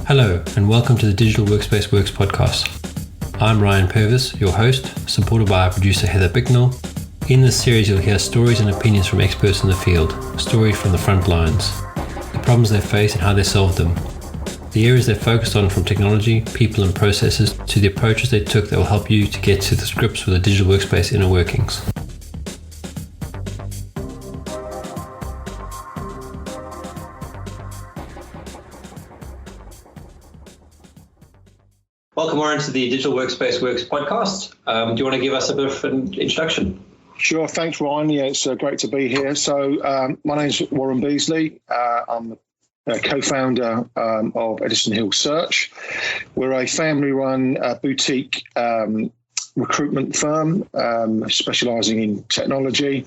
Hello, and welcome to the Digital Workspace Works podcast. I'm Ryan Purvis, your host, supported by our producer Heather Bicknell. In this series, you'll hear stories and opinions from experts in the field, stories from the front lines, the problems they face and how they solved them, the areas they focused on from technology, people and processes, to the approaches they took that will help you to get to the grips with the digital workspace inner workings. Welcome, Warren, to the Digital Workspace Works podcast. Do you want to give us a bit of an introduction? Sure. Thanks, Ryan. Yeah, it's great to be here. So my name's Warren Beazley. I'm the co-founder of Edison Hill Search. We're a family-run boutique recruitment firm specialising in technology.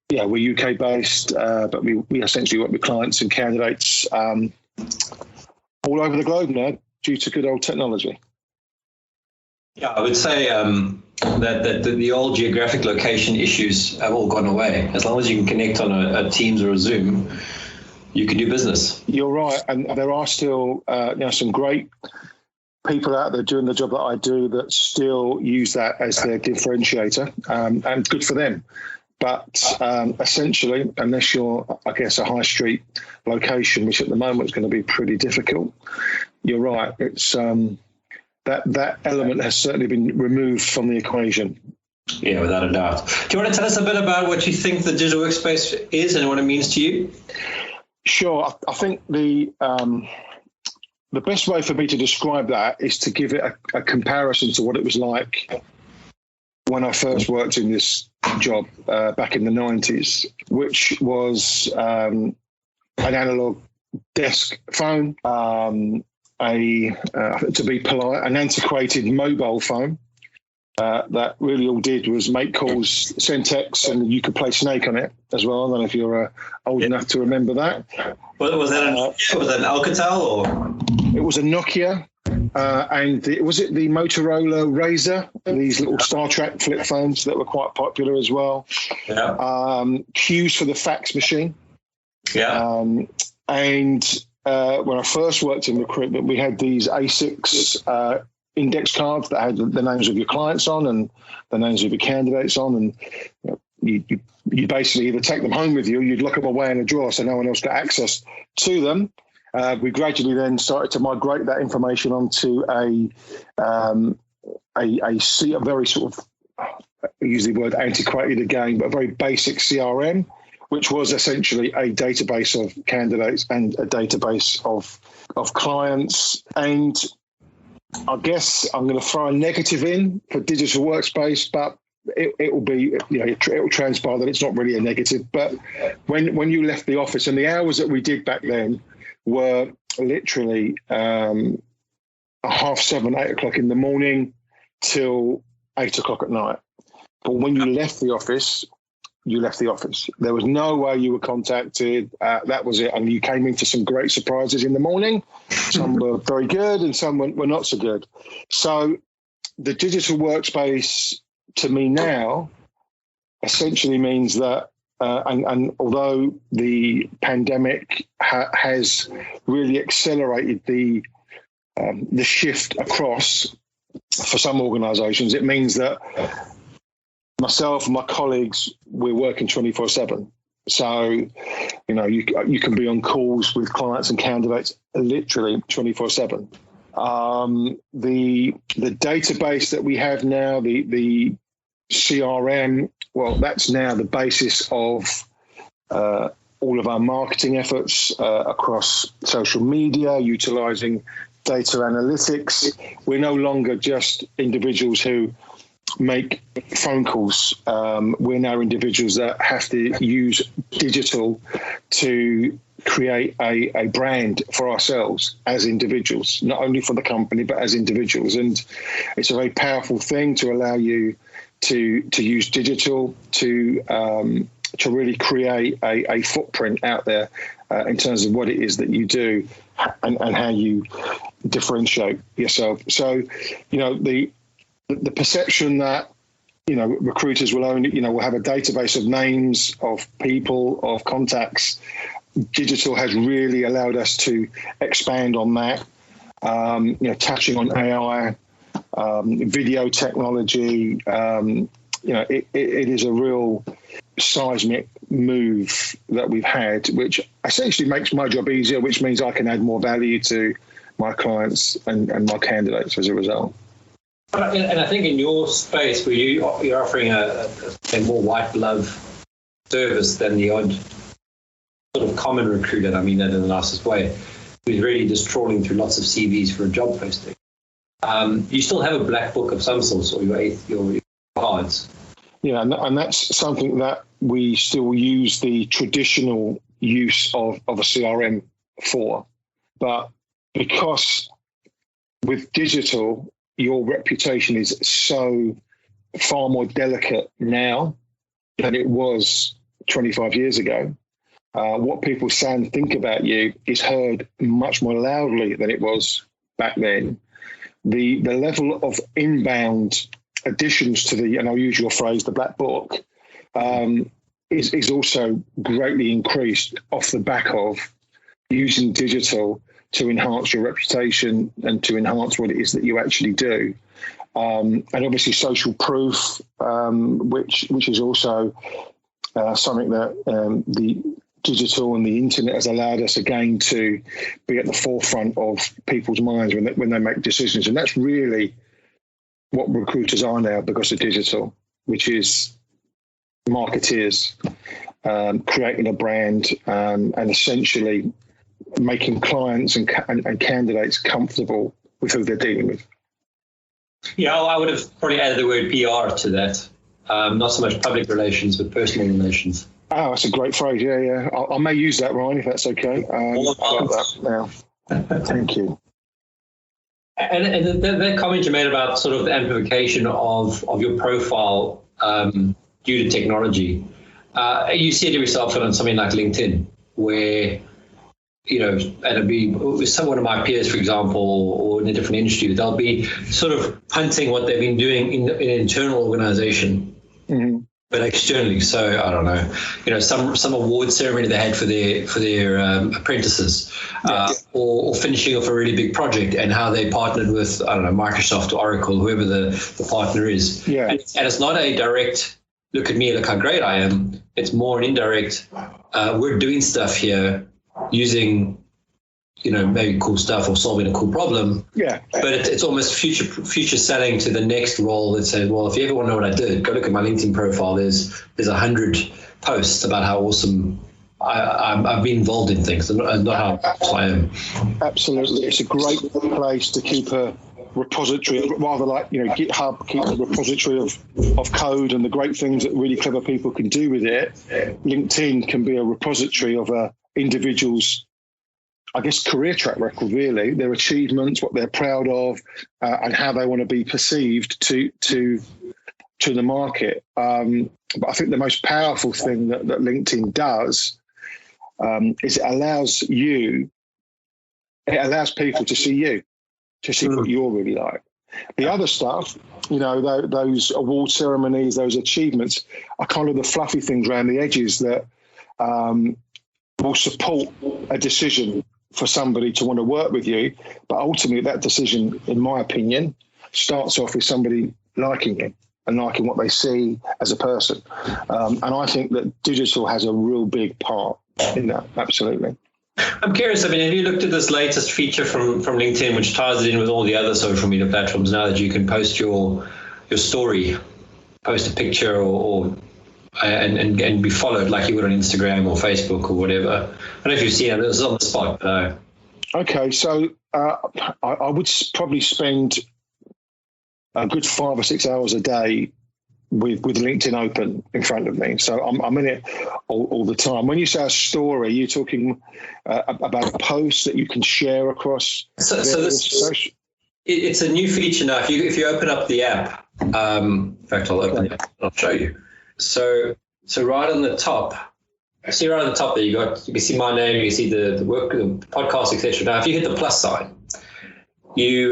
Yeah, we're UK-based, but we essentially work with clients and candidates all over the globe now, due to good old technology. Yeah, I would say that the old geographic location issues have all gone away. As long as you can connect on a Teams or a Zoom, you can do business. You're right, and there are still some great people out there doing the job that I do that still use that as their differentiator, and good for them. But essentially, unless you're, I guess, a high street location, which at the moment is going to be pretty difficult, you're right. It's that element has certainly been removed from the equation. Yeah, without a doubt. Do you want to tell us a bit about what you think the digital workspace is and what it means to you? Sure. I think the best way for me to describe that is to give it a comparison to what it was like when I first worked in this job back in the 90s, which was an analog desk phone, to be polite, an antiquated mobile phone that really all did was make calls, send texts, and you could play Snake on it as well. I don't know if you're old enough to remember that. Well, was that an Alcatel or? It was a Nokia. And was it the Motorola Razr? These little Star Trek flip phones that were quite popular as well. Yeah. Queues for the fax machine. Yeah. And when I first worked in recruitment, we had these A6 index cards that had the names of your clients on and the names of your candidates on, and you basically either take them home with you, you'd lock them away in a drawer so no one else got access to them. We gradually then started to migrate that information onto a very sort of, I use the word antiquated again, but a very basic CRM, which was essentially a database of candidates and a database of clients. And I guess I'm going to throw a negative in for Digital Workspace, but it will be, it will transpire that it's not really a negative. But when you left the office, and the hours that we did back then were literally 7:30, 8 o'clock in the morning till 8 o'clock at night. But when you left the office, you left the office. There was no way you were contacted. That was it. And you came in for some great surprises in the morning. Some were very good and some were not so good. So the digital workspace to me now essentially means that, and although the pandemic has really accelerated the shift across for some organisations, it means that myself and my colleagues, we're working 24/7. So, you can be on calls with clients and candidates literally 24/7. The database that we have now, the CRM, well, that's now the basis of all of our marketing efforts across social media, utilising data analytics. We're no longer just individuals who make phone calls. We're now individuals that have to use digital to create a brand for ourselves as individuals, not only for the company, but as individuals. And it's a very powerful thing to allow you to use digital to really create a footprint out there in terms of what it is that you do and how you differentiate yourself. So, the perception that, recruiters will only, will have a database of names, of people, of contacts, digital has really allowed us to expand on that. Touching on AI, video technology. It is a real seismic move that we've had, which essentially makes my job easier, which means I can add more value to my clients and my candidates as a result. And I think in your space where you're offering a more white glove service than the odd sort of common recruiter, I mean that in the nicest way, who's really just trawling through lots of CVs for a job posting. You still have a black book of some sort, or your cards. Yeah, and that's something that we still use the traditional use of a CRM for. But because with digital, your reputation is so far more delicate now than it was 25 years ago. What people say and think about you is heard much more loudly than it was back then. The level of inbound additions to and I'll use your phrase, the black book, is also greatly increased off the back of using digital to enhance your reputation and to enhance what it is that you actually do. And obviously social proof, which is also something that the digital and the internet has allowed us again to be at the forefront of people's minds when they make decisions. And that's really what recruiters are now because of digital, which is marketeers creating a brand and essentially making clients and candidates comfortable with who they're dealing with. Yeah, I would have probably added the word PR to that. Not so much public relations, but personal relations. Oh, that's a great phrase. Yeah. I may use that, Ryan, if that's okay. I like that now. Thank you. And that comment you made about sort of the amplification of your profile due to technology, you see it yourself on something like LinkedIn, where, and it'd be with one of my peers, for example, or in a different industry, they'll be sort of hunting what they've been doing in an internal organization. Mm-hmm. But externally, so I don't know, some award ceremony they had for their apprentices, or finishing off a really big project, and how they partnered with, I don't know, Microsoft or Oracle, whoever the partner is. Yeah. And it's not a direct look at me, look how great I am. It's more an indirect. We're doing stuff here using, maybe cool stuff or solving a cool problem. Yeah. But it's almost future selling to the next role that says, well, if you ever want to know what I did, go look at my LinkedIn profile. There's 100 posts about how awesome I've been involved in things and not how awesome I am. Absolutely. It's a great place to keep a repository, rather like, GitHub, keep a repository of code and the great things that really clever people can do with it. LinkedIn can be a repository of a individual's, I guess, career track record, really, their achievements, what they're proud of, and how they want to be perceived to the market. But I think the most powerful thing that LinkedIn does is it allows people to see you, to see what you're really like. The other stuff, those award ceremonies, those achievements are kind of the fluffy things around the edges that will support a decision for somebody to want to work with you. But ultimately that decision, in my opinion, starts off with somebody liking you and liking what they see as a person. And I think that digital has a real big part in that. Absolutely. I'm curious, have you looked at this latest feature from LinkedIn, which ties it in with all the other social media platforms now, that you can post your story, post a picture and be followed like you would on Instagram or Facebook or whatever? I don't know if you've seen it. It was on the spot. But Okay, so I would probably spend a good 5 or 6 hours a day with LinkedIn open in front of me. So I'm in it all the time. When you say a story, you're talking about a post that you can share across. So it's a new feature now. If you open up the app, in fact, I'll open it. I'll show you. So right on the top, there you can see my name, you can see the work, the podcast, etc. Now, if you hit the plus sign, you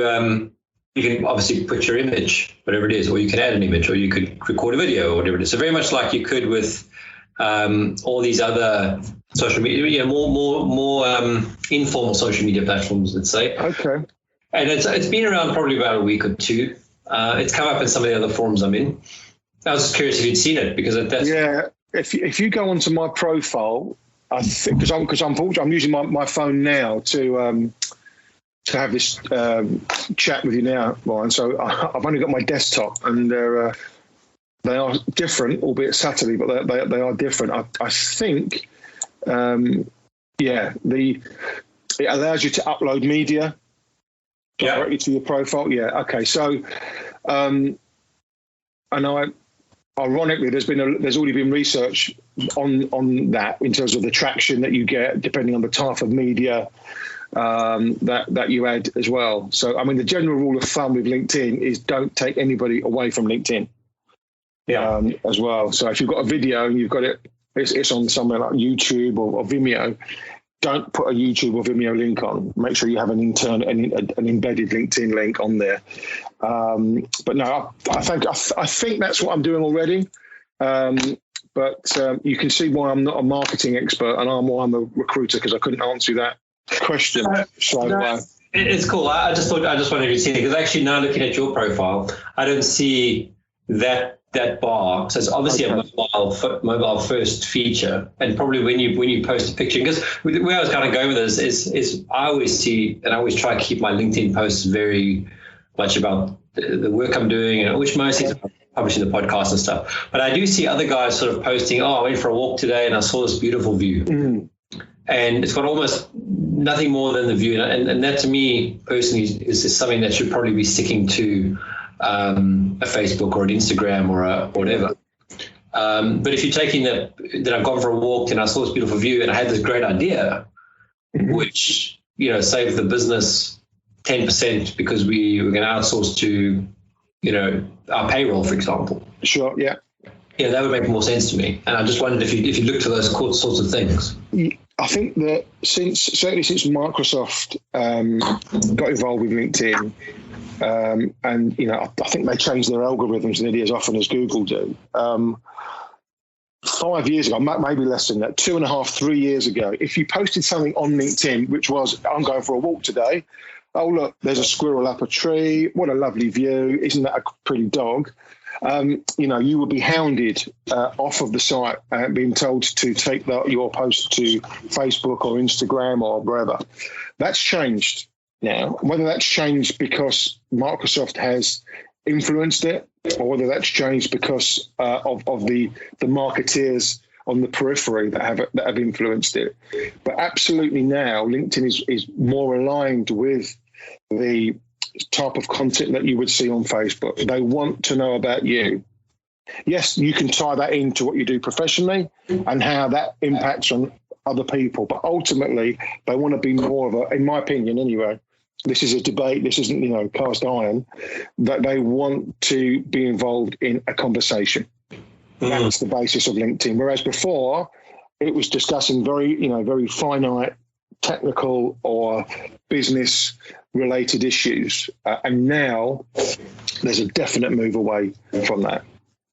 can obviously put your image, whatever it is, or you can add an image, or you could record a video, or whatever it is. So very much like you could with all these other social media, yeah, more informal social media platforms, let's say. Okay. And it's been around probably about a week or two. It's come up in some of the other forums I'm in. I was just curious if you'd seen it, because that's... Yeah, if you go onto my profile, I think, because unfortunately I'm using my phone now to have this chat with you now, Ryan. So I've only got my desktop, and they are different, albeit subtly, but they are different. I think, it allows you to upload media directly to your profile. Yeah, okay. So, and ironically, there's already been research on that in terms of the traction that you get depending on the type of media that you add as well. So, I mean, the general rule of thumb with LinkedIn is don't take anybody away from LinkedIn. As well. So if you've got a video and you've got it's on somewhere like YouTube or Vimeo, don't put a YouTube or Vimeo link on. Make sure you have an embedded LinkedIn link on there. But no, I think that's what I'm doing already. But you can see why I'm not a marketing expert and I'm a recruiter, because I couldn't answer that question. It's cool. I just wanted to see it, because actually now looking at your profile, I don't see that bar. So it's obviously a mobile first feature, and probably when you post a picture, because where I was kind of going with this is I always see, and I always try to keep my LinkedIn posts very much about the work I'm doing, and which mostly is publishing the podcast and stuff. But I do see other guys sort of posting, I went for a walk today and I saw this beautiful view. And it's got almost nothing more than the view, and that to me personally is something that should probably be sticking to a Facebook or an Instagram or whatever. But if you're taking that I've gone for a walk and I saw this beautiful view and I had this great idea, which, saved the business 10% because we were going to outsource to, our payroll, for example. Sure, yeah. Yeah, that would make more sense to me. And I just wondered if you looked at those sorts of things. I think that certainly since Microsoft got involved with LinkedIn, and I think they changed their algorithms nearly as often as Google do. 5 years ago, maybe less than that, 2.5, 3 years ago, if you posted something on LinkedIn, which was, I'm going for a walk today, oh, look, there's a squirrel up a tree, what a lovely view, isn't that a pretty dog? You would be hounded off of the site and being told to take your post to Facebook or Instagram or wherever. That's changed now. Whether that's changed because Microsoft has influenced it, or whether that's changed because of the marketeers on the periphery that have influenced it. But absolutely now, LinkedIn is more aligned with the type of content that you would see on Facebook. They want to know about you. Yes, you can tie that into what you do professionally and how that impacts on other people. But ultimately, they want to be more of in my opinion anyway, this is a debate, this isn't, cast iron, that they want to be involved in a conversation. That's the basis of LinkedIn. Whereas before, it was discussing very finite, technical or business-related issues. And now there's a definite move away from that.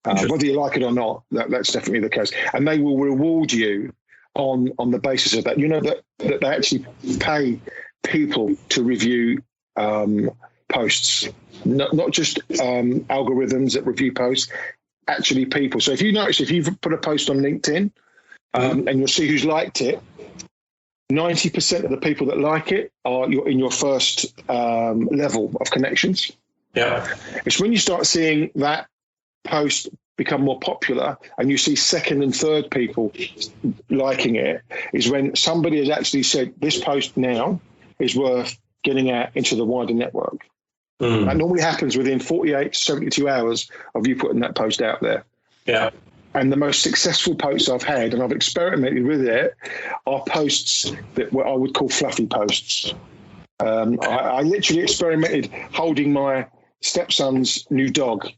Whether you like it or not, that's definitely the case. And they will reward you on the basis of that. That they actually pay people to review posts, not just algorithms that review posts, actually people. So if you notice, if you've put a post on LinkedIn and you'll see who's liked it, 90% of the people that like it are in your first level of connections. Yeah. It's when you start seeing that post become more popular and you see second and third people liking it, is when somebody has actually said, this post now is worth getting out into the wider network. That normally happens within 48 to 72 hours of you putting that post out there. Yeah. And the most successful posts I've had, and I've experimented with it, are posts that I would call fluffy posts. I literally experimented holding my stepson's new dog.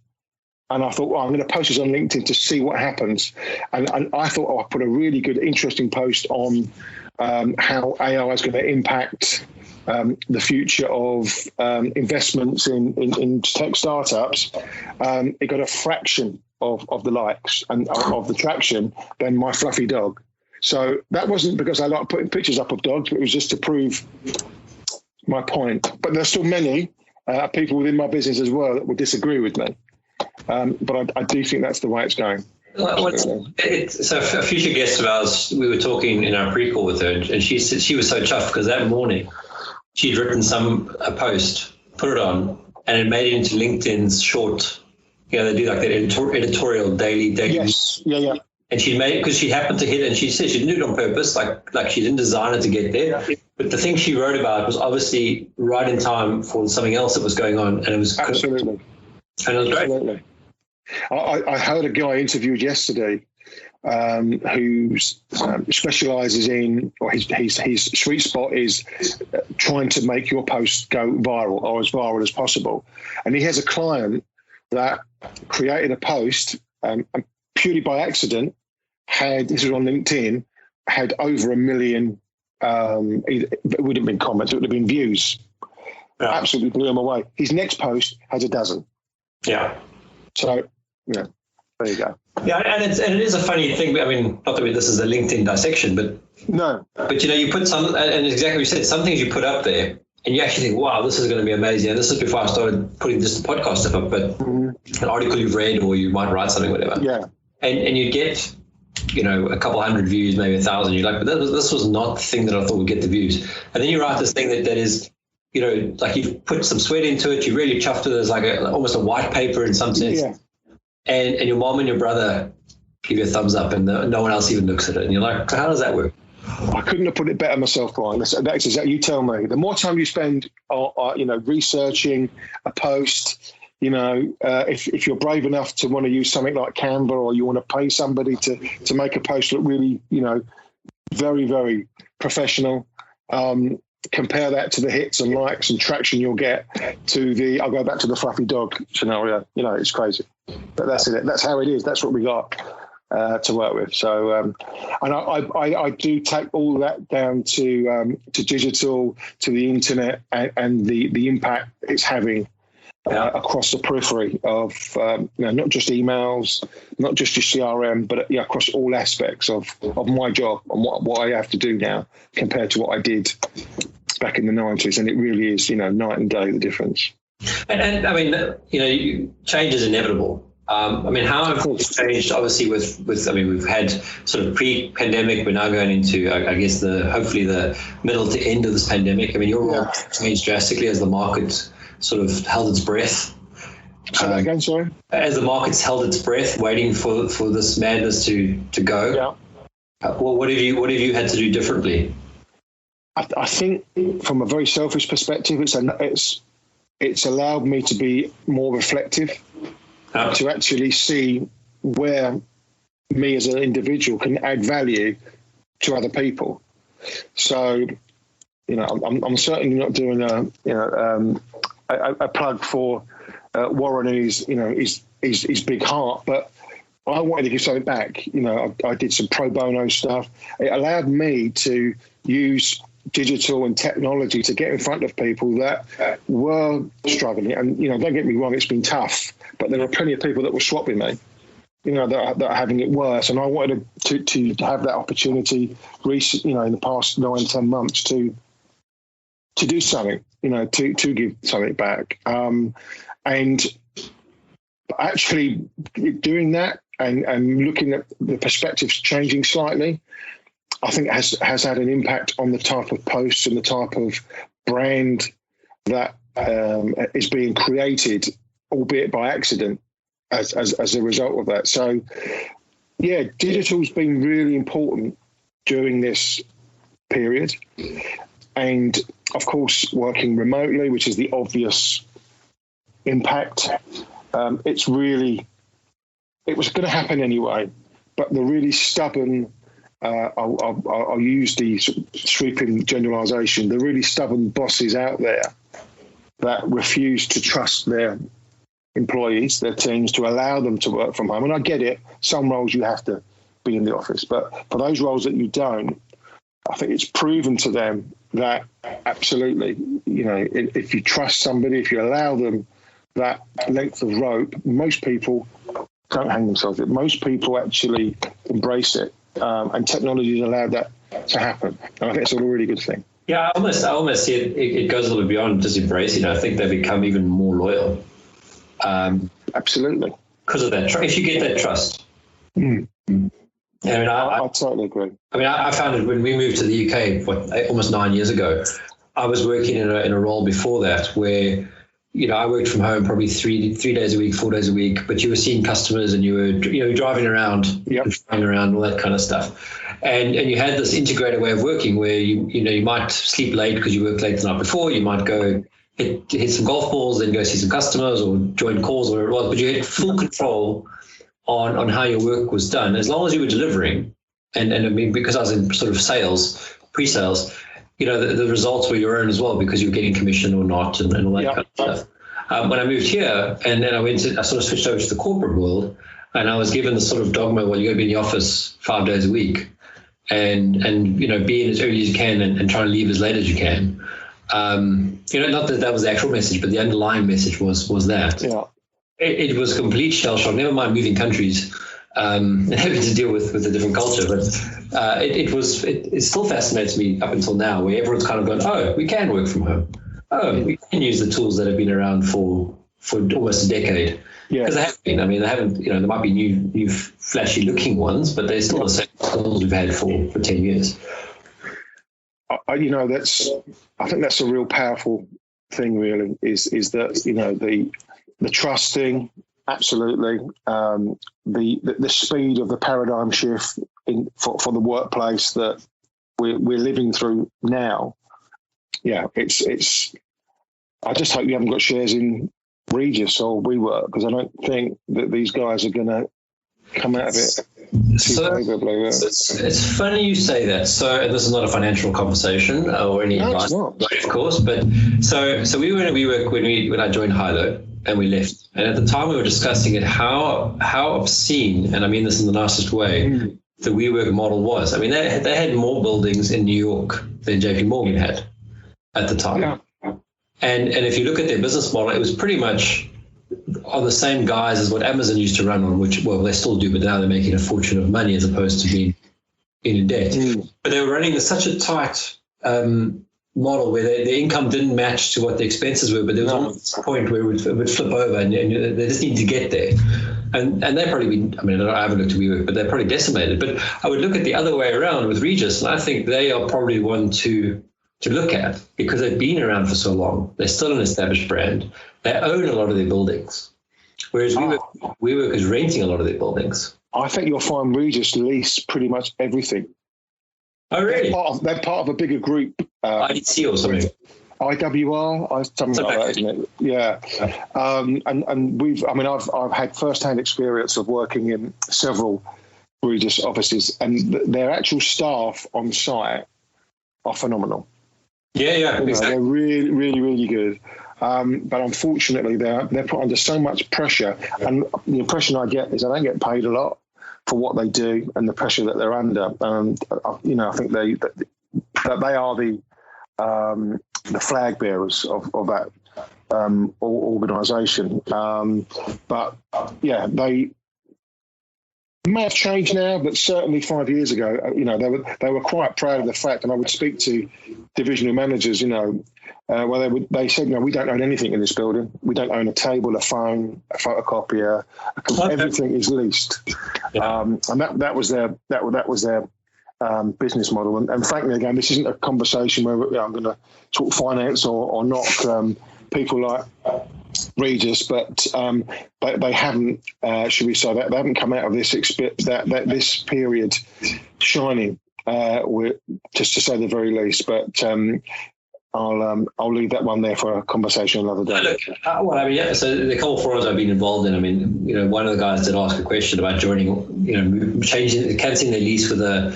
And I thought, I'm going to post this on LinkedIn to see what happens. And I thought, I put a really good, interesting post on how AI is going to impact the future of investments in tech startups. It got a fraction of the likes and of the traction than my fluffy dog. So that wasn't because I like putting pictures up of dogs, but it was just to prove my point. But there's still many people within my business as well that will disagree with me. But I do think that's the way it's going. So a future guest of ours, we were talking in our pre-call with her, and she said she was so chuffed because that morning she'd written a post, put it on, and it made it into LinkedIn's short. They do like that editorial daily. Yes, yeah. And she made it because she happened to hit it, and she said she didn't do it on purpose, like she didn't design it to get there. Yeah. But the thing she wrote about was obviously right in time for something else that was going on, and it was absolutely, and it was great. Absolutely. I heard a guy interviewed yesterday who specialises in, or his sweet spot is trying to make your post go viral or as viral as possible. And he has a client that created a post purely by accident, this was on LinkedIn, had over 1 million, it would have been comments, it would have been views. Yeah. Absolutely blew him away. His next post has 12. Yeah. So, yeah, there you go. Yeah, and it is a funny thing. I mean, not that this is a LinkedIn dissection, but no. But you put some, and exactly what you said, some things you put up there, and you actually think, wow, this is going to be amazing. And this is before I started putting just the podcast stuff up, but an article you've read, or you might write something, whatever. Yeah. And you get, a couple hundred views, maybe 1,000. You're like, but this was not the thing that I thought would get the views. And then you write this thing that is, like you've put some sweat into it. You really chuffed it. There's like almost a white paper in some sense. Yeah. And your mom and your brother give you a thumbs up, and no one else even looks at it. And you're like, how does that work? I couldn't have put it better myself, Brian. That's exactly, you tell me. The more time you spend, researching a post, if you're brave enough to want to use something like Canva, or you want to pay somebody to make a post look really, very, very professional, compare that to the hits and likes and traction you'll get to I'll go back to the fluffy dog scenario. It's crazy. But that's it. That's how it is. That's what we got to work with. So, and I do take all that down to digital, to the internet, and the impact it's having across the periphery of not just emails, not just your CRM, but across all aspects of my job and what I have to do now compared to what I did back in the 90s. And it really is, night and day, the difference. And I mean, change is inevitable. How have things changed? Obviously, we've had sort of pre-pandemic. We're now going into, I guess, hopefully the middle to end of this pandemic. I mean, your role changed drastically as the market sort of held its breath. Say that again, sorry? As the market's held its breath, waiting for this madness to go. Yeah. What have you had to do differently? I think, from a very selfish perspective, it's allowed me to be more reflective, to actually see where me as an individual can add value to other people. So, I'm certainly not doing a plug for Warren and his big heart, but I wanted to give something back. I did some pro bono stuff. It allowed me to use digital and technology to get in front of people that were struggling. And, don't get me wrong, it's been tough, but there are plenty of people that were swapping me, that are having it worse. And I wanted to have that opportunity in the past 9-10 months to do something, to give something back. And actually doing that and looking at the perspectives changing slightly, I think has had an impact on the type of posts and the type of brand that is being created, albeit by accident, as a result of that. So, yeah, digital's been really important during this period. And, of course, working remotely, which is the obvious impact, it was going to happen anyway, but the really stubborn, I'll use the sweeping generalisation, the really stubborn bosses out there that refuse to trust their employees, their teams, to allow them to work from home. And I get it, some roles you have to be in the office, but for those roles that you don't, I think it's proven to them that absolutely, if you trust somebody, if you allow them that length of rope, most people don't hang themselves. Most people actually embrace it and technology has allowed that to happen. And I think it's a really good thing. Yeah, I almost see it goes a little beyond just embracing. I think they become even more loyal. Absolutely. Because of that, if you get that trust. Mm. I totally agree. I found it when we moved to the UK, almost 9 years ago. I was working in a role before that where, I worked from home probably three days a week, 4 days a week, but you were seeing customers and you were, driving around, flying around, all that kind of stuff. And you had this integrated way of working where you might sleep late because you worked late the night before. You might go hit some golf balls, then go see some customers or join calls or whatever it was. But you had full control on how your work was done, as long as you were delivering. And I mean, because I was in sort of sales, pre-sales, the results were your own as well, because you were getting commission or not and all that kind of stuff. When I moved here and then I sort of switched over to the corporate world, and I was given the sort of dogma, well, you're going to be in the office 5 days a week and be in as early as you can and try to leave as late as you can. Not that was the actual message, but the underlying message was that. Yeah. It was a complete shell shock. Never mind moving countries and having to deal with a different culture, but it still fascinates me up until now, where everyone's kind of going, oh, we can work from home. Oh, we can use the tools that have been around for almost a decade. Yeah, because they have been. I mean, they haven't. There might be new flashy looking ones, but they're still the same tools we've had for 10 years. I think that's a real powerful thing. Really, is that the trusting, absolutely, the speed of the paradigm shift for the workplace that we're living through now. Yeah, it's. I just hope you haven't got shares in Regis or WeWork, because I don't think that these guys are going to come out of it too favorably. It's funny you say that. So, and this is not a financial conversation or any advice, of course. But so we were in WeWork when I joined Hilo and we left, and at the time we were discussing it how obscene, and I mean this in the nicest way, the WeWork model was. I mean, they had more buildings in New York than JP Morgan had at the time. Yeah. And if you look at their business model, it was pretty much on the same guise as what Amazon used to run on, which, well, they still do, but now they're making a fortune of money as opposed to being in debt. But they were running such a tight model where their income didn't match to what the expenses were, but there was almost a point where it would flip over and they just need to get there. And they've probably been, I haven't looked at WeWork, but they're probably decimated. But I would look at the other way around with Regis, and I think they are probably one to look at, because they've been around for so long. They're still an established brand. They own a lot of their buildings, whereas WeWork is renting a lot of their buildings. I think you'll find Regis lease pretty much everything. Oh, really? They're part of a bigger group. IDC or something. IWR, something like that, isn't it? Yeah. And I've had first-hand experience of working in several Regis offices, and their actual staff on site are phenomenal. Yeah, exactly. They're really, really, really good. But unfortunately, they're put under so much pressure, and the impression I get is they don't get paid a lot for what they do, and the pressure that they're under. I think they are the flag bearers of that organisation. But yeah, they may have changed now, but certainly 5 years ago, they were quite proud of the fact. And I would speak to divisional managers, where they said, "No, we don't own anything in this building. We don't own a table, a phone, a photocopier. Everything is leased." Yeah. And that was their business model. And frankly, again, this isn't a conversation where I'm going to talk finance or knock people like Regis, but they haven't, should we say, that they haven't come out of this this period shining, just to say the very least. But I'll leave that one there for a conversation another day. So the couple of forums I've been involved in, one of the guys did ask a question about joining, cancelling their lease with it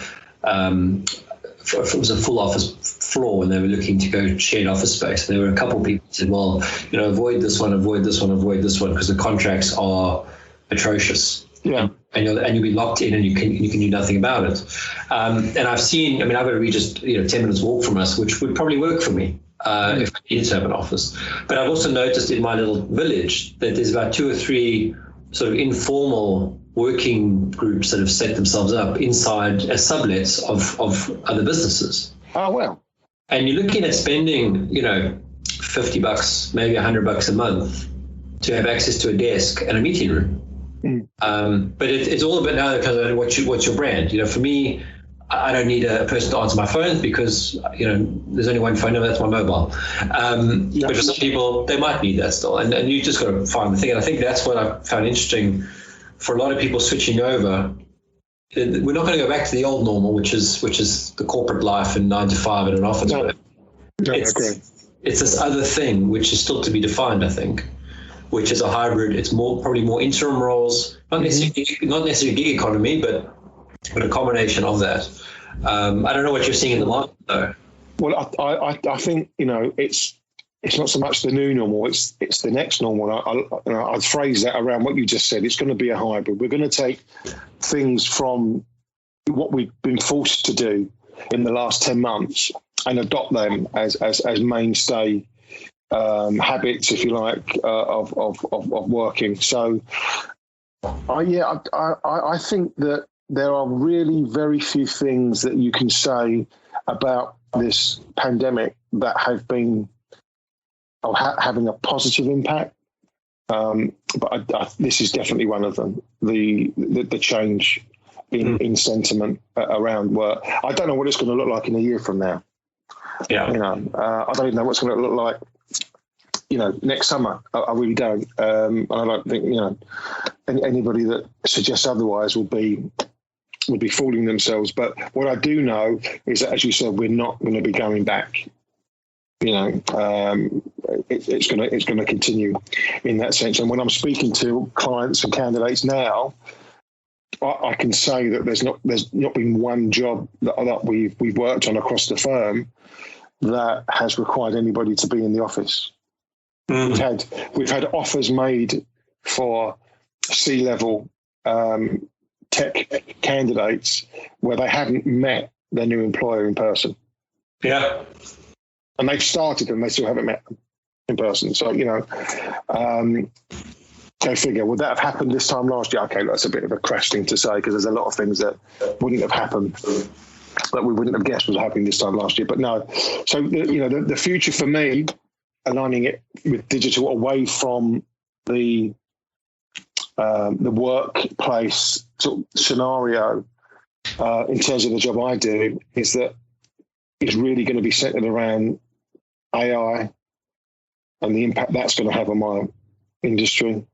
was a full office floor, and they were looking to go shared office space. There were a couple of people who said, well, avoid this one, because the contracts are atrocious. Yeah. And you'll be locked in, and you can do nothing about it. And I've seen, I've got to read just 10 minutes walk from us, which would probably work for me if I needed to have an office. But I've also noticed in my little village that there's about 2 or 3 sort of informal working groups that have set themselves up inside as sublets of other businesses. Oh, well. And you're looking at spending, $50, maybe $100 a month to have access to a desk and a meeting room. But it's all about now kind of what's your brand. For me, I don't need a person to answer my phone because there's only one phone number, that's my mobile. But for some people, they might need that still, and you just got to find the thing. And I think that's what I found interesting for a lot of people switching over. We're not going to go back to the old normal, which is the corporate life and 9 to 5 in an office. No, I agree. It's this other thing which is still to be defined, I think, which is a hybrid. It's probably more interim roles, not necessarily gig economy, but a combination of that. I don't know what you're seeing in the market, though. Well, I think it's not so much the new normal; it's the next normal. I'd phrase that around what you just said. It's going to be a hybrid. We're going to take things from what we've been forced to do in the last 10 months and adopt them as mainstay habits, if you like, of working. So, I think that there are really very few things that you can say about this pandemic that have been having a positive impact. But this is definitely one of them. The change in sentiment around work. I don't know what it's going to look like in a year from now. Yeah. I don't even know what's going to look like, next summer. I really don't. And I don't think, anybody that suggests otherwise will be fooling themselves. But what I do know is that, as you said, we're not going to be going back. It's going to continue in that sense. And when I'm speaking to clients and candidates now, I can say that there's not been one job that we've worked on across the firm that has required anybody to be in the office. We've had offers made for C-level tech candidates where they hadn't met their new employer in person. Yeah. And they've started and they still haven't met them in person. So, go figure. Would that have happened this time last year? Okay, that's a bit of a crash thing to say because there's a lot of things that wouldn't have happened that we wouldn't have guessed was happening this time last year. But no. So, the future for me, aligning it with digital away from the workplace sort of scenario in terms of the job I do, is that it's really going to be centered around AI and the impact that's going to have on my industry,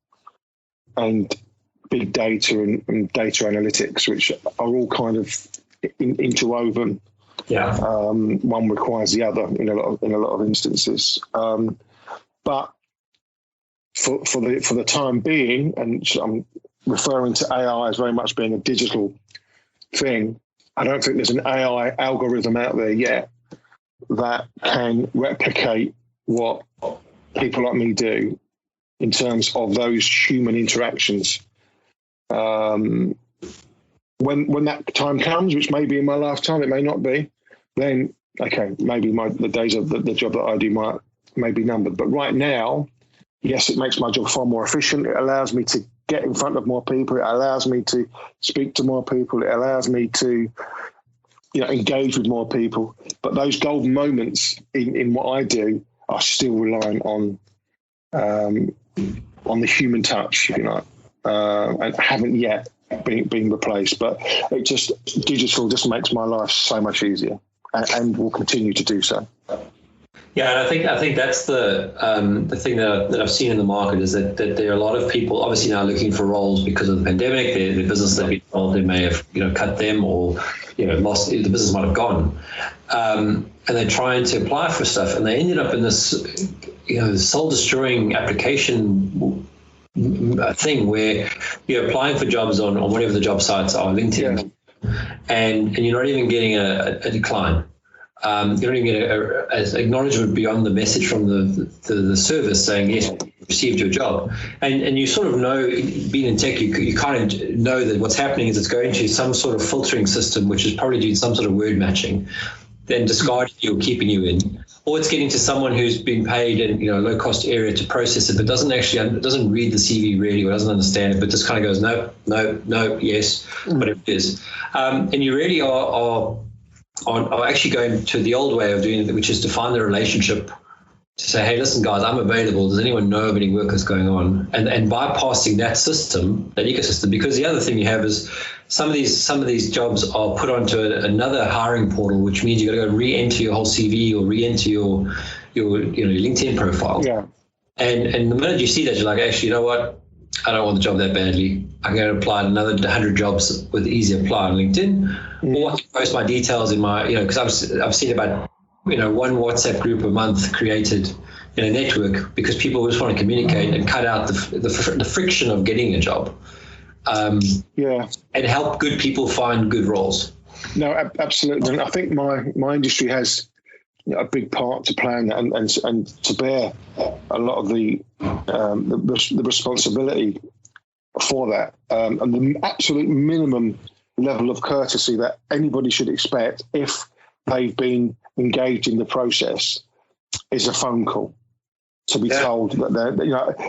and big data and data analytics, which are all kind of interwoven. Yeah. One requires the other in a lot of instances. But for the time being, and I'm referring to AI as very much being a digital thing, I don't think there's an AI algorithm out there yet that can replicate what people like me do in terms of those human interactions. When that time comes, which may be in my lifetime, it may not be, then okay, maybe the days of the job that I do may be numbered. But right now, yes, it makes my job far more efficient. It allows me to get in front of more people. It allows me to speak to more people. It allows me to engage with more people. But those golden moments in what I do are still relying on the human touch, if you like, and haven't yet been replaced. But digital just makes my life so much easier, and will continue to do so. Yeah, and I think that's the thing that I've seen in the market is that there are a lot of people obviously now looking for roles because of the pandemic. The business they've been told they may have cut them or lost, the business might have gone, and they're trying to apply for stuff, and they ended up in this soul destroying application thing where you're applying for jobs on whatever the job sites are, LinkedIn, and you're not even getting a decline. You don't even get an acknowledgement beyond the message from the service saying, yes, you received your job. And you sort of know, being in tech, you kind of know that what's happening is it's going to some sort of filtering system, which is probably doing some sort of word matching. then discarding you or keeping you in, or it's getting to someone who's been paid in a low cost area to process it, but doesn't read the CV really, or doesn't understand it, but just kind of goes no, yes, whatever it is, and you really are actually going to the old way of doing it, which is to find the relationship. To say, hey, listen, guys, I'm available. Does anyone know of any work that's going on? And bypassing that system, that ecosystem, because the other thing you have is some of these jobs are put onto another hiring portal, which means you got to go re-enter your whole CV or re-enter your LinkedIn profile. Yeah. And the minute you see that, you're like, actually, you know what? I don't want the job that badly. I'm going to apply another 100 jobs with easy apply on LinkedIn, or I can post my details in my, because I've seen about one WhatsApp group a month created in a network because people just want to communicate and cut out the friction of getting a job. And help good people find good roles. No, absolutely. And I think my industry has a big part to play in that and to bear a lot of the responsibility for that. And the absolute minimum level of courtesy that anybody should expect if they've been engaged in the process is a phone call to be told that they're,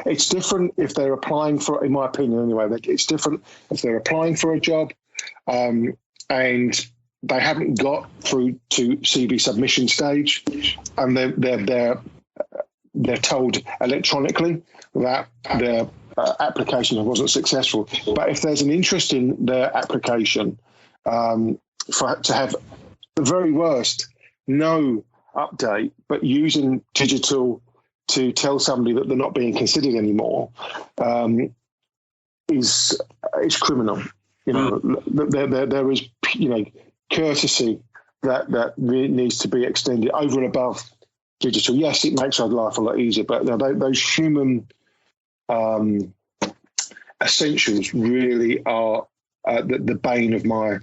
it's different if they're applying for, in my opinion anyway, it's different if they're applying for a job and they haven't got through to CV submission stage and they're told electronically that their application wasn't successful. But if there's an interest in their application, to have the very worst, no update, but using digital to tell somebody that they're not being considered anymore is criminal. There is courtesy that really needs to be extended over and above digital. Yes, it makes our life a lot easier, but those human essentials really are the bane of my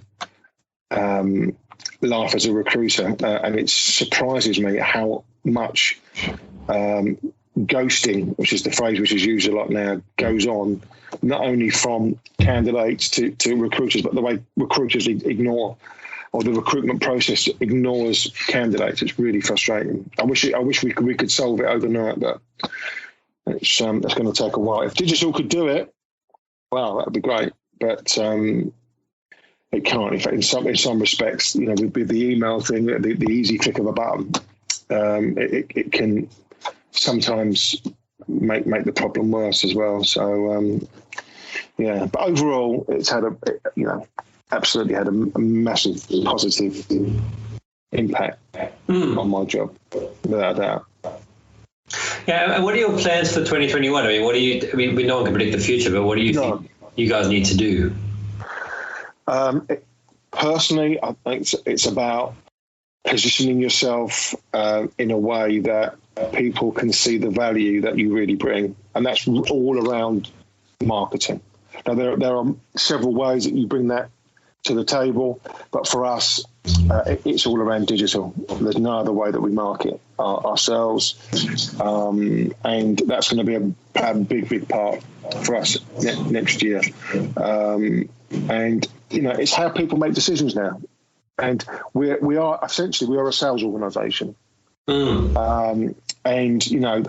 life as a recruiter, and it surprises me how much ghosting, which is the phrase which is used a lot now, goes on, not only from candidates to recruiters, but the way recruiters ignore, or the recruitment process ignores candidates. It's really frustrating. I wish we could solve it overnight, but it's going to take a while. If digital could do it, wow, that'd be great. But it can't. In fact, in some respects, with the email thing, the easy click of a button, it can sometimes make the problem worse as well. So but overall, it's had absolutely had a massive positive impact on my job, without a doubt. Yeah, and what are your plans for 2021? We no one can predict the future, but what do you think you guys need to do? Personally, I think it's about positioning yourself in a way that people can see the value that you really bring, and that's all around marketing. Now, there are several ways that you bring that to the table, but for us, it's all around digital. There's no other way that we market ourselves, and that's going to be a big part for us next year. And it's how people make decisions now, and we are essentially a sales organisation. And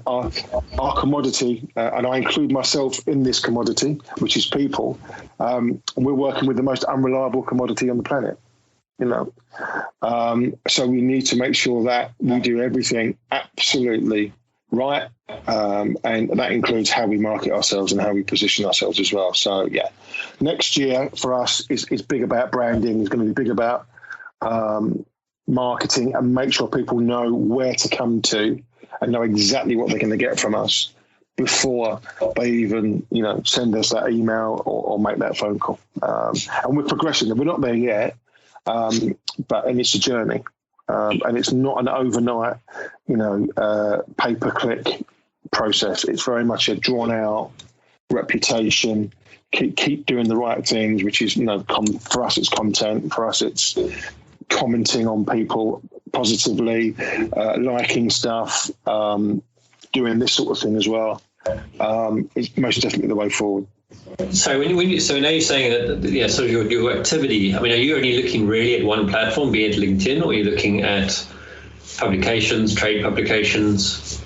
our commodity, and I include myself in this commodity, which is people. We're working with the most unreliable commodity on the planet. So we need to make sure that we do everything absolutely right, and that includes how we market ourselves and how we position ourselves as well. So next year for us is big about branding. It's going to be big about marketing, and make sure people know where to come to and know exactly what they're going to get from us before they even send us that email or make that phone call. And we're progressing. We're not there yet, but it's a journey, and it's not an overnight pay-per-click process. It's very much a drawn out reputation. Keep doing the right things, which is for us it's content, for us it's commenting on people positively, liking stuff, doing this sort of thing as well. It's most definitely the way forward. So so now you're saying that, yeah, sort of your activity. I mean, are you only looking really at one platform, be it LinkedIn, or are you looking at publications, trade publications?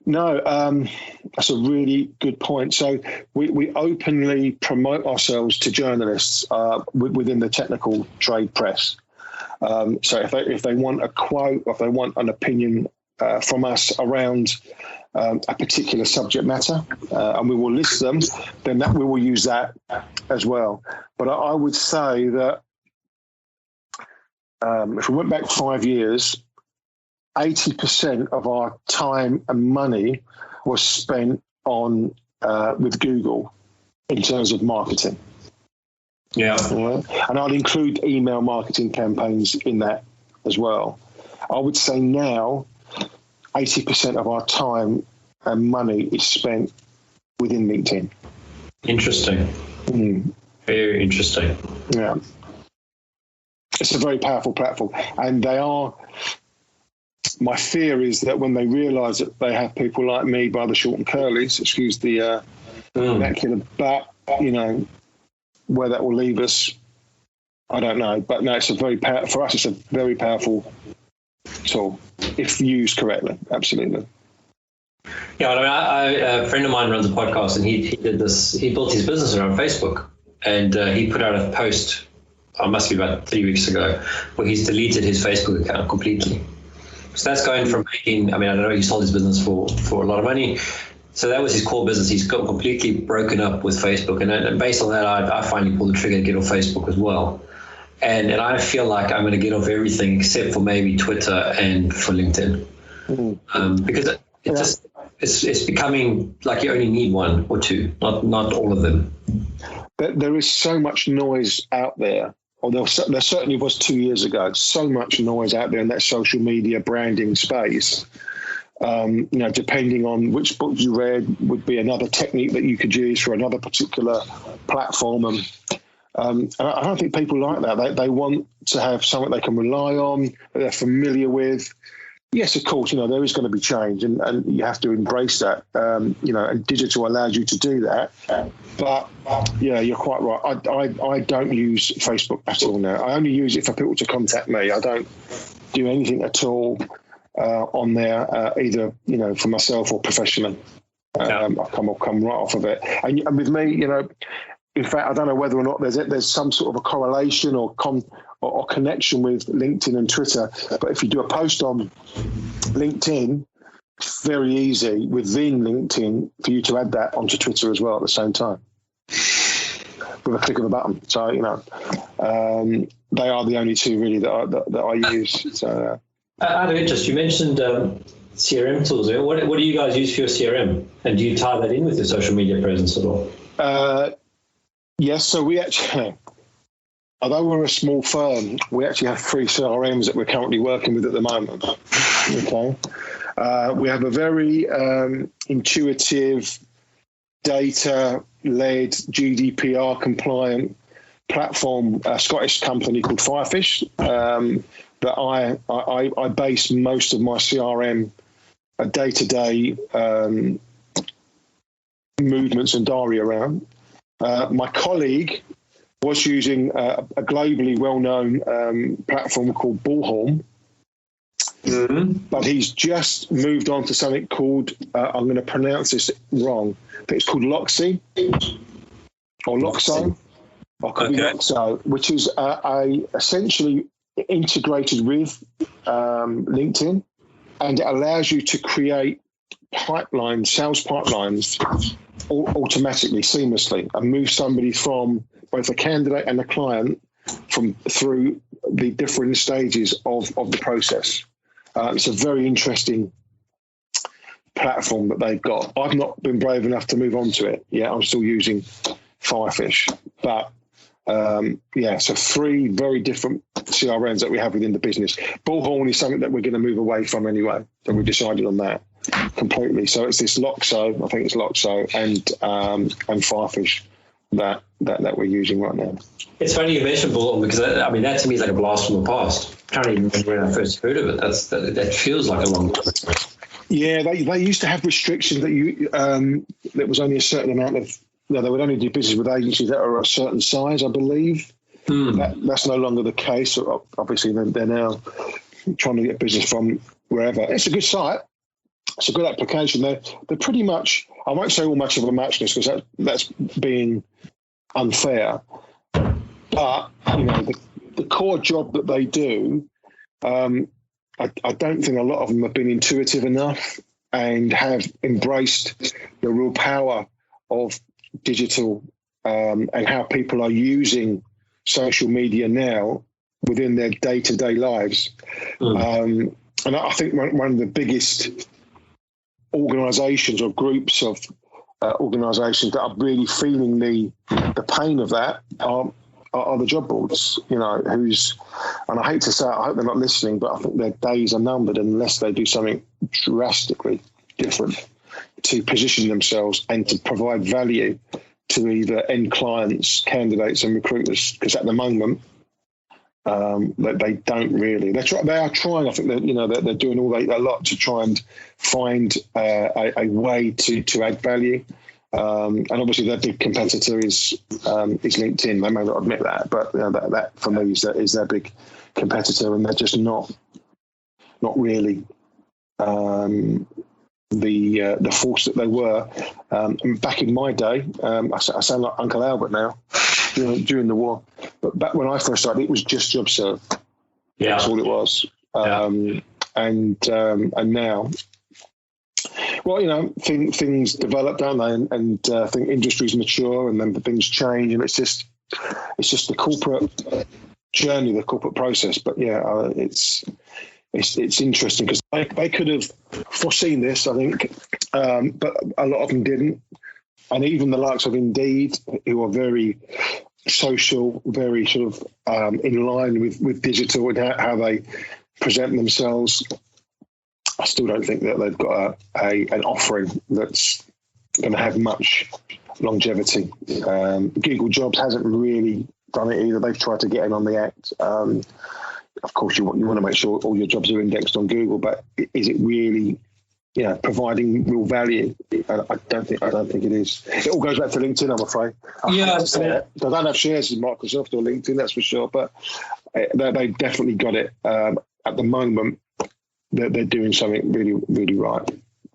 No, that's a really good point. So we openly promote ourselves to journalists within the technical trade press. So if they want a quote, or if they want an opinion from us around a particular subject matter, and we will list them, then we will use that as well. But I would say that if we went back 5 years, 80% of our time and money was spent on with Google in terms of marketing. Yeah. And I'd include email marketing campaigns in that as well. I would say now 80% of our time and money is spent within LinkedIn. Interesting. Very interesting. Yeah. It's a very powerful platform. And my fear is that when they realise that they have people like me by the short and curlies, excuse the vernacular, but, where that will leave us, I don't know. But no, it's for us, it's a very powerful tool if used correctly. Absolutely. Yeah, a friend of mine runs a podcast, and he did this. He built his business around Facebook, and he put out a post. Must be about 3 weeks ago, where he's deleted his Facebook account completely. So that's going from making. I don't know. He sold his business for a lot of money. So that was his core business. He's got completely broken up with Facebook, and based on that, I finally pulled the trigger to get off Facebook as well. And I feel like I'm going to get off everything except for maybe Twitter and for LinkedIn, because it's becoming like you only need one or two, not all of them. There is so much noise out there. Or there certainly was 2 years ago. So much noise out there in that social media branding space. Depending on which book you read, would be another technique that you could use for another particular platform. And I don't think people like that. They want to have something they can rely on, that they're familiar with. Yes, of course, there is going to be change, and you have to embrace that. And digital allows you to do that. But yeah, you're quite right. I don't use Facebook at all now. I only use it for people to contact me. I don't do anything at all on there, either for myself or professionally. I'll come right off of it. And with me, in fact, I don't know whether or not there's some sort of a correlation or connection with LinkedIn and Twitter. But if you do a post on LinkedIn, it's very easy within LinkedIn for you to add that onto Twitter as well at the same time with a click of a button. So they are the only two really that I use. So out of interest, you mentioned CRM tools. What do you guys use for your CRM, and do you tie that in with your social media presence at all? Yes, so we actually, although we're a small firm, we actually have 3 CRMs that we're currently working with at the moment. Okay, we have a very intuitive, data-led, GDPR-compliant platform, a Scottish company called Firefish, that I base most of my CRM day-to-day movements and diary around. My colleague was using a globally well-known platform called Bullhorn, but he's just moved on to something called, I'm going to pronounce this wrong, I think it's called Loxy or Loxo, or could be Loxo, which is essentially integrated with LinkedIn, and it allows you to create sales pipelines automatically, seamlessly, and move somebody from both a candidate and a client through the different stages of the process. It's a very interesting platform that they've got. I've not been brave enough to move on to it yet. I'm still using Firefish, but so 3 very different CRMs that we have within the business. Bullhorn is something that we're going to move away from anyway, so we decided on that completely. So it's this Loxo, I think it's Loxo, and Firefish that we're using right now. It's funny you mentioned Bullhorn, because that to me is like a blast from the past. I can't even remember when I first heard of it. That feels like a long time ago. Yeah, they used to have restrictions that you there was only a certain amount of they would only do business with agencies that are a certain size, I believe. That's no longer the case. So obviously, they're now trying to get business from wherever. It's a good site. It's a good application. They're pretty much, I won't say all much of a matchness because that's being unfair. But, the core job that they do, I don't think a lot of them have been intuitive enough and have embraced the real power of digital and how people are using social media now within their day-to-day lives. And I think one of the biggest organisations or groups of organisations that are really feeling the pain of that are the job boards, and I hate to say it, I hope they're not listening, but I think their days are numbered unless they do something drastically different to position themselves and to provide value to either end clients, candidates and recruiters, because at the moment, they don't really. They are trying. I think that they're doing a lot to try and find a way to add value. And obviously, their big competitor is LinkedIn. They may not admit that, but that for me is their big competitor, and they're just not really the force that they were back in my day. I sound like Uncle Albert now. During the war, but back when I first started, it was just JobServe. Yeah, that's all it was. And now, well, things develop, don't they? And I think industries mature, and then things change, and it's just the corporate journey, the corporate process. But it's interesting because they could have foreseen this, I think, but a lot of them didn't. And even the likes of Indeed, who are very social, very sort of in line with digital and how they present themselves, I still don't think that they've got an offering that's going to have much longevity. Google Jobs hasn't really done it either. They've tried to get in on the act. Of course, you want to make sure all your jobs are indexed on Google, but is it really providing real value? I don't think it is. It all goes back to LinkedIn, I'm afraid. They don't have shares in Microsoft or LinkedIn, that's for sure, but they definitely got it. At the moment, they're doing something really, really right.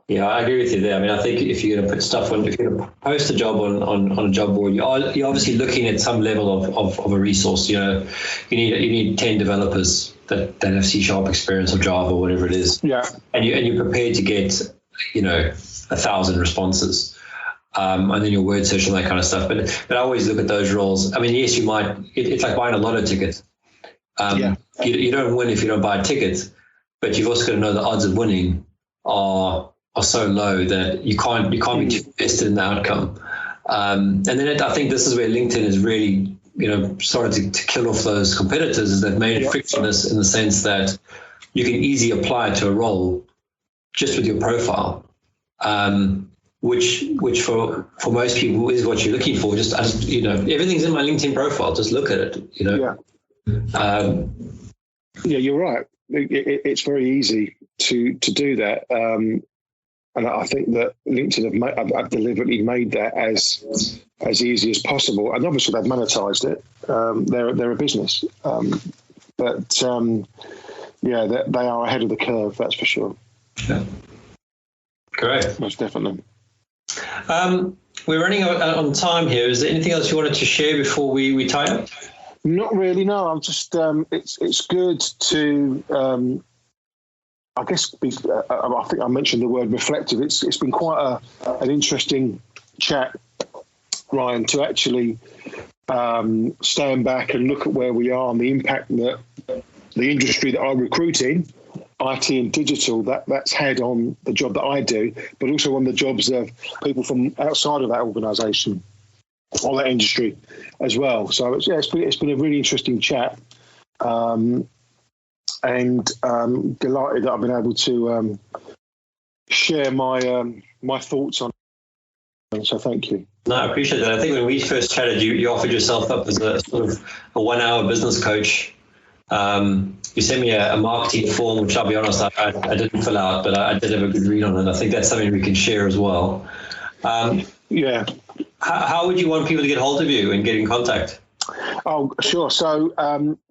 Yeah, I agree with you there. I mean, I think if you're going to put stuff on, if you're going to post a job on a job board, you're obviously looking at some level of a resource. You need 10 developers that have C# experience or Java or whatever it is. Yeah. And you're prepared to get 1,000 responses. And then your word search and that kind of stuff. But I always look at those roles. I mean, yes, you might. It's like buying a lotto ticket. You don't win if you don't buy a ticket, but you've also got to know the odds of winning are so low that you can't be too invested in the outcome. And then I think this is where LinkedIn is really, started to kill off those competitors, is they've made it frictionless in the sense that you can easily apply to a role just with your profile, which for most people is what you're looking for. Just everything's in my LinkedIn profile. Just look at it. You're right. It's very easy to do that. And I think that LinkedIn have deliberately made that as easy as possible. And obviously they've monetized it. They're a business. But they are ahead of the curve, that's for sure. Yeah. Great. Most definitely. We're running on time here. Is there anything else you wanted to share before we tie up? Not really, no. I'm just, it's good to... I guess I think I mentioned the word reflective. It's been quite an interesting chat, Ryan, to actually stand back and look at where we are and the impact that the industry that I recruit in, IT and digital, that's had on the job that I do, but also on the jobs of people from outside of that organisation or that industry as well. So it's been a really interesting chat. And delighted that I've been able to share my thoughts on it. So thank you. No, I appreciate that. I think when we first chatted, you offered yourself up as a sort of a 1-hour business coach. You sent me a marketing form, which I'll be honest, I didn't fill out, but I did have a good read on it. I think that's something we can share as well. Yeah. How would you want people to get hold of you and get in contact? Oh, sure. So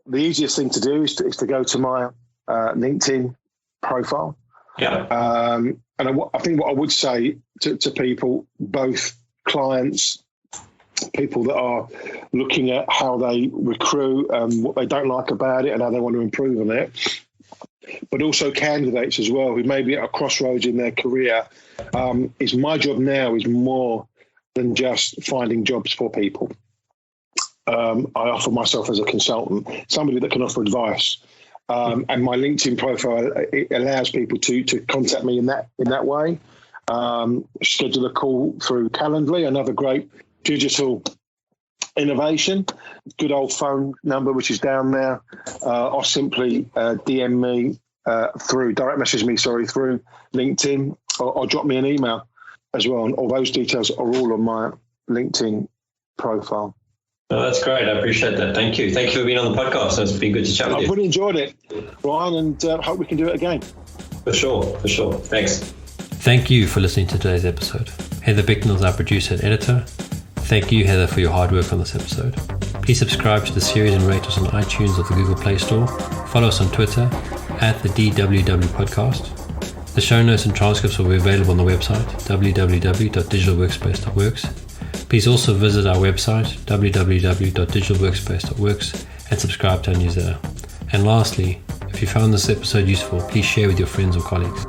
the easiest thing to do is to go to my LinkedIn profile. Yeah. And I think what I would say to people, both clients, people that are looking at how they recruit, what they don't like about it and how they want to improve on it, but also candidates as well who may be at a crossroads in their career, is my job now is more than just finding jobs for people. I offer myself as a consultant, somebody that can offer advice. And my LinkedIn profile, it allows people to contact me in that way. Schedule a call through Calendly, another great digital innovation. Good old phone number, which is down there, or simply DM me direct message me through LinkedIn, or drop me an email as well. And all those details are all on my LinkedIn profile. Oh, that's great. I appreciate that. Thank you. Thank you for being on the podcast. It's been good to chat with you. I've really enjoyed it, Ryan, and hope we can do it again. For sure. Thanks. Thank you for listening to today's episode. Heather Bicknell is our producer and editor. Thank you, Heather, for your hard work on this episode. Please subscribe to the series and rate us on iTunes or the Google Play Store. Follow us on Twitter @the DWW Podcast. The show notes and transcripts will be available on the website www.digitalworkspace.works. Please also visit our website www.digitalworkspace.works and subscribe to our newsletter. And lastly, if you found this episode useful, please share with your friends or colleagues.